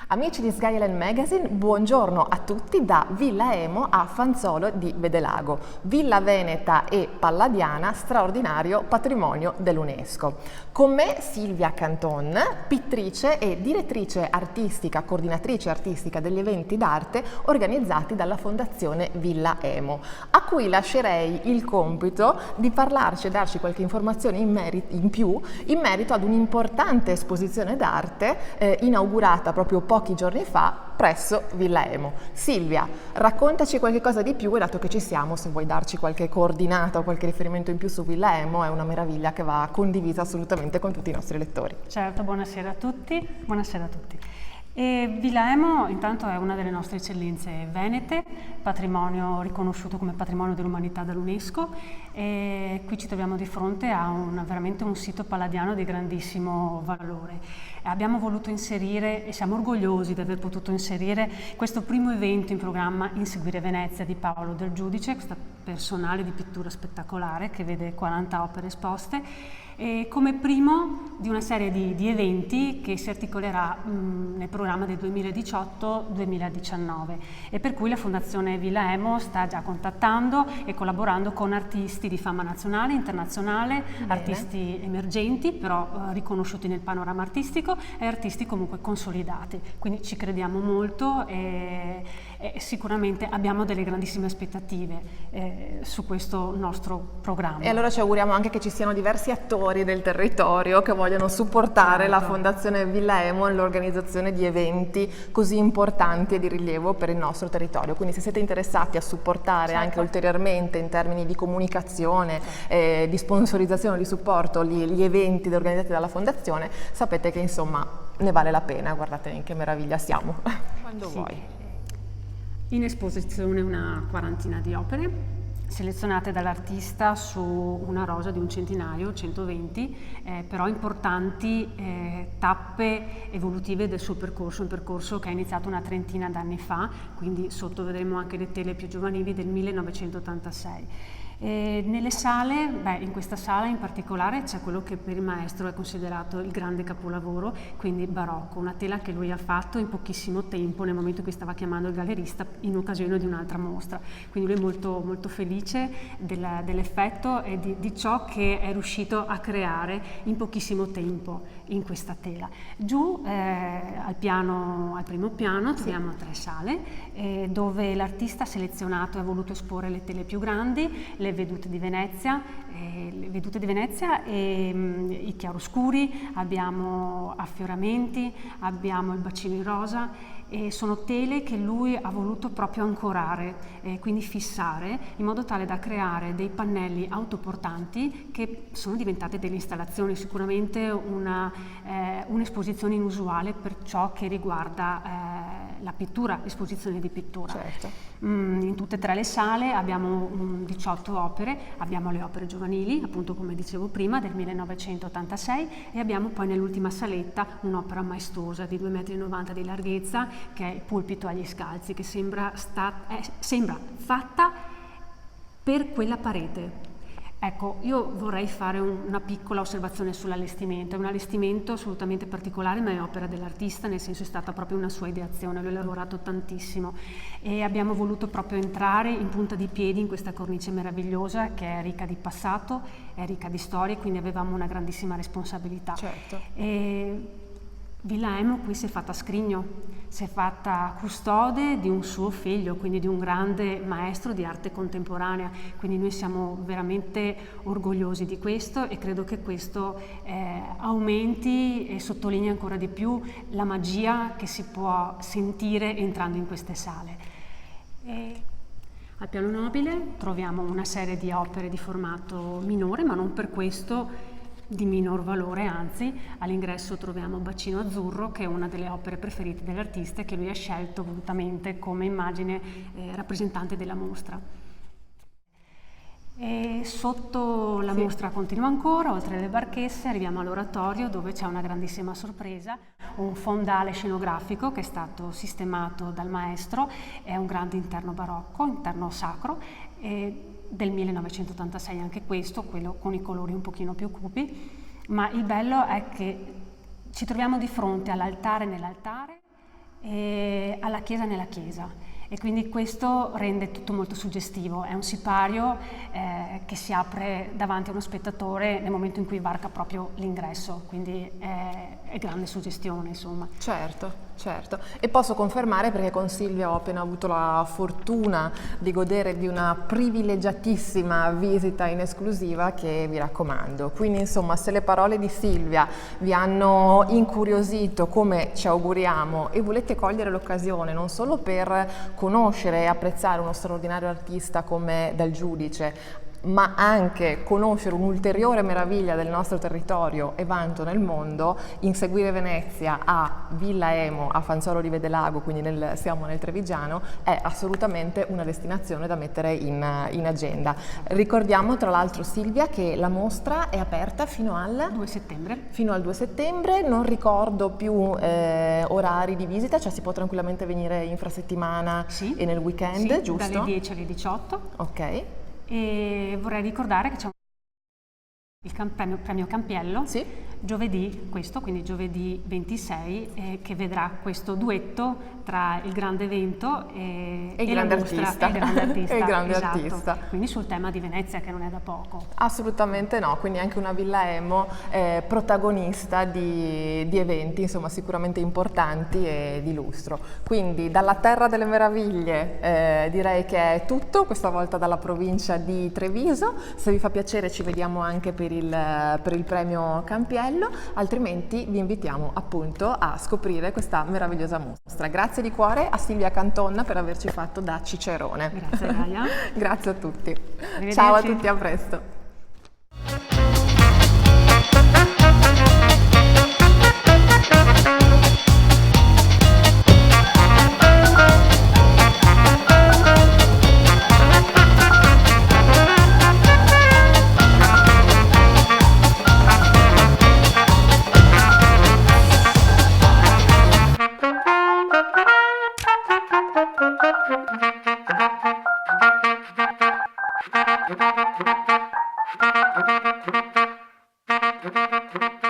Amici di Skyline Magazine, buongiorno a tutti da Villa Emo a Fanzolo di Vedelago, Villa Veneta e Palladiana, straordinario patrimonio dell'UNESCO. Con me Silvia Canton, pittrice e direttrice artistica, coordinatrice artistica degli eventi d'arte organizzati dalla Fondazione Villa Emo, a cui lascerei il compito di parlarci e darci qualche informazione in più in merito ad un'importante esposizione d'arte inaugurata proprio pochi giorni fa presso Villa Emo. Silvia, raccontaci qualche cosa di più e dato che ci siamo, se vuoi darci qualche coordinata o qualche riferimento in più su Villa Emo, è una meraviglia che va condivisa assolutamente con tutti i nostri lettori. Certo, buonasera a tutti. Buonasera a tutti. E Villa Emo intanto è una delle nostre eccellenze venete, patrimonio riconosciuto come patrimonio dell'umanità dall'UNESCO, e qui ci troviamo di fronte a veramente un sito palladiano di grandissimo valore. Abbiamo voluto inserire, e siamo orgogliosi di aver potuto inserire, questo primo evento in programma Inseguire Venezia di Paolo Del Giudice, questa personale di pittura spettacolare che vede 40 opere esposte, e come primo di una serie di eventi che si articolerà nel programma del 2018-2019 e per cui la Fondazione Villa Emo sta già contattando e collaborando con artisti di fama nazionale e internazionale, artisti emergenti però riconosciuti nel panorama artistico e artisti comunque consolidati, quindi ci crediamo molto e sicuramente abbiamo delle grandissime aspettative su questo nostro programma. E allora ci auguriamo anche che ci siano diversi attori del territorio che vogliono supportare la Fondazione Villa Emo nell'organizzazione di eventi così importanti e di rilievo per il nostro territorio. Quindi se siete interessati a supportare anche ulteriormente in termini di comunicazione, di sponsorizzazione, di supporto gli eventi organizzati dalla Fondazione, sapete che insomma ne vale la pena. Guardate in che meraviglia siamo. Quando vuoi. In esposizione una quarantina di opere selezionate dall'artista su una rosa di un centinaio, 120, però importanti tappe evolutive del suo percorso, un percorso che ha iniziato una trentina d'anni fa, quindi sotto vedremo anche le tele più giovanili del 1986. Nelle sale, in questa sala in particolare c'è quello che per il maestro è considerato il grande capolavoro, quindi barocco, una tela che lui ha fatto in pochissimo tempo nel momento in cui stava chiamando il gallerista in occasione di un'altra mostra, quindi lui è molto, molto felice dell'effetto e di ciò che è riuscito a creare in pochissimo tempo in questa tela. Giù al primo piano troviamo 3 sale dove l'artista ha selezionato e ha voluto esporre le tele più grandi, le vedute di Venezia e i chiaroscuri, abbiamo affioramenti, abbiamo il bacino in rosa, e sono tele che lui ha voluto proprio ancorare, quindi fissare, in modo tale da creare dei pannelli autoportanti che sono diventate delle installazioni, sicuramente un'esposizione inusuale per ciò che riguarda la pittura, l'esposizione di pittura. Certo. In tutte e 3 le sale abbiamo 18 opere, abbiamo le opere giovanili, appunto come dicevo prima, del 1986, e abbiamo poi nell'ultima saletta un'opera maestosa di 2,90 m di larghezza, che è il Pulpito agli scalzi, che sembra fatta per quella parete. Ecco, io vorrei fare una piccola osservazione sull'allestimento. È un allestimento assolutamente particolare, ma è opera dell'artista, nel senso è stata proprio una sua ideazione, lui ha lavorato tantissimo e abbiamo voluto proprio entrare in punta di piedi in questa cornice meravigliosa che è ricca di passato, è ricca di storie, quindi avevamo una grandissima responsabilità. Certo. Villa Emo qui si è fatta scrigno, si è fatta custode di un suo figlio, quindi di un grande maestro di arte contemporanea, quindi noi siamo veramente orgogliosi di questo e credo che questo aumenti e sottolinei ancora di più la magia che si può sentire entrando in queste sale. Al piano nobile troviamo una serie di opere di formato minore, ma non per questo di minor valore, anzi all'ingresso troviamo Bacino Azzurro, che è una delle opere preferite dell'artista e che lui ha scelto volutamente come immagine rappresentante della mostra. E sotto la mostra continua ancora, oltre alle barchesse arriviamo all'oratorio, dove c'è una grandissima sorpresa, un fondale scenografico che è stato sistemato dal maestro, è un grande interno barocco, interno sacro, del 1986 anche questo, quello con i colori un pochino più cupi, ma il bello è che ci troviamo di fronte all'altare nell'altare e alla chiesa nella chiesa. E quindi questo rende tutto molto suggestivo, è un sipario che si apre davanti a uno spettatore nel momento in cui varca proprio l'ingresso, quindi è grande suggestione, insomma. Certo. E posso confermare, perché con Silvia ho appena avuto la fortuna di godere di una privilegiatissima visita in esclusiva che vi raccomando. Quindi insomma, se le parole di Silvia vi hanno incuriosito, come ci auguriamo, e volete cogliere l'occasione non solo per conoscere e apprezzare uno straordinario artista come Dal Giudice, ma anche conoscere un'ulteriore meraviglia del nostro territorio e vanto nel mondo, inseguire Venezia a Villa Emo, a Fanzolo di Vedelago, quindi siamo nel Trevigiano, è assolutamente una destinazione da mettere in agenda. Ricordiamo tra l'altro, Silvia, che la mostra è aperta fino al 2 settembre. Fino al 2 settembre, non ricordo più orari di visita, cioè si può tranquillamente venire infrasettimana e nel weekend, sì, giusto? Dalle 10 alle 18. Ok. E vorrei ricordare che c'è il premio Campiello, giovedì, quindi giovedì 26, che vedrà questo duetto tra il grande evento e il grande artista. E il grande esatto. artista. Quindi sul tema di Venezia, che non è da poco. Assolutamente no, quindi anche una Villa Emo protagonista di eventi, insomma, sicuramente importanti e di lustro. Quindi dalla Terra delle Meraviglie direi che è tutto, questa volta dalla provincia di Treviso. Se vi fa piacere ci vediamo anche per il premio Campiello, altrimenti vi invitiamo appunto a scoprire questa meravigliosa mostra. Grazie di cuore a Silvia Cantonna per averci fatto da cicerone. Grazie Gaia. Grazie a tutti. Ciao a tutti, a presto. Thank you.